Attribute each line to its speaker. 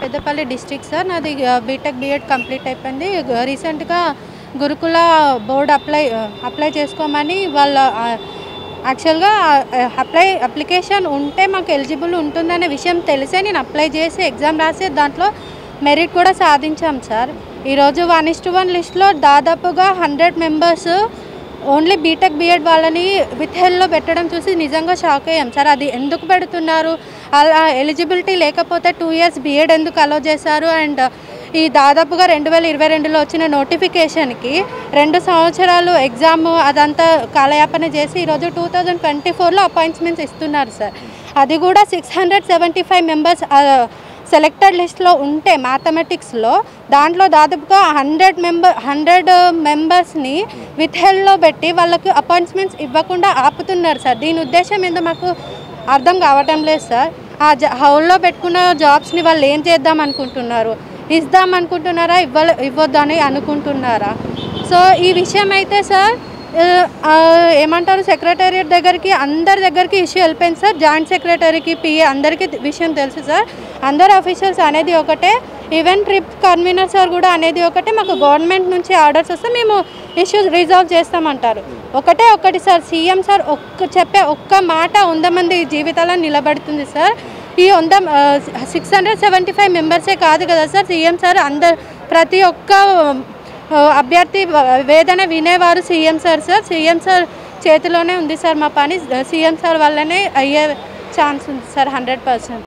Speaker 1: Peddapalli district sir. నాది BTech BEd complete అయిపోయింది. రీసెంట్గా గురుకుల బోర్డ్ అప్లై చేసుకోమని వాళ్ళ యాక్చువల్గా అప్లికేషన్ ఉంటే మాకు ఎలిజిబుల్ ఉంటుందనే విషయం తెలిసే నేను అప్లై చేసి ఎగ్జామ్ రాసి దాంట్లో మెరిట్ కూడా సాధించాం సార్. ఈరోజు 1:1 లిస్ట్లో దాదాపుగా 100 మెంబర్స్ ఓన్లీ బీటెక్ బీఎడ్ వాళ్ళని విత్ హెల్లో పెట్టడం చూసి నిజంగా షాక్ అయ్యాం సార్. అది ఎందుకు పెడుతున్నారు? అలా ఎలిజిబిలిటీ లేకపోతే 2 years బీఎడ్ ఎందుకు అలో చేశారు? అండ్ ఈ దాదాపుగా 2022లో వచ్చిన నోటిఫికేషన్కి 2 సంవత్సరాలు ఎగ్జామ్ అదంతా కాలయాపన చేసి ఈరోజు 2024లో అపాయింట్మెంట్స్ ఇస్తున్నారు సార్. అది కూడా 675 మెంబర్స్ సెలెక్టెడ్ లిస్ట్లో ఉంటే మ్యాథమెటిక్స్లో దాంట్లో దాదాపుగా 100 మెంబర్స్ని విత్ హెల్లో పెట్టి వాళ్ళకి అపాయింట్మెంట్స్ ఇవ్వకుండా ఆపుతున్నారు సార్. దీని ఉద్దేశం ఏందో మాకు అర్థం కావటం లేదు సార్. ఆ హౌల్లో పెట్టుకున్న జాబ్స్ని వాళ్ళు ఏం చేద్దాం అనుకుంటున్నారు? ఇద్దాం అనుకుంటున్నారా, ఇవ్వద్దని అనుకుంటున్నారా? సో ఈ విషయం అయితే సార్ ఏమంటారు, సెక్రటేరియట్ దగ్గరికి అందరి దగ్గరికి ఇష్యూ వెళ్ళిపోయింది సార్. జాయింట్ సెక్రటరీకి, పిఏ అందరికీ విషయం తెలుసు సార్. అందరు ఆఫీషియల్స్ అనేది ఒకటే, ఈవెన్ ట్రిప్ కన్వీనర్ సార్ కూడా అనేది ఒకటే. మాకు గవర్నమెంట్ నుంచి ఆర్డర్స్ వస్తే మేము ఇష్యూస్ రిజాల్వ్ చేస్తామంటారు. ఒకటి సార్, సీఎం సార్ చెప్పే ఒక్క మాట 100 మంది జీవితాలను నిలబడుతుంది సార్. ఈ 675 మెంబర్సే కాదు కదా సార్, సీఎం సార్ ప్రతి ఒక్క అభ్యర్థి వేదన వినేవారు సీఎం సార్. సీఎం సార్ చేతిలోనే ఉంది సార్ మా పని. సీఎం సార్ వల్లనే అయ్యే ఛాన్స్ ఉంది సార్ 100%.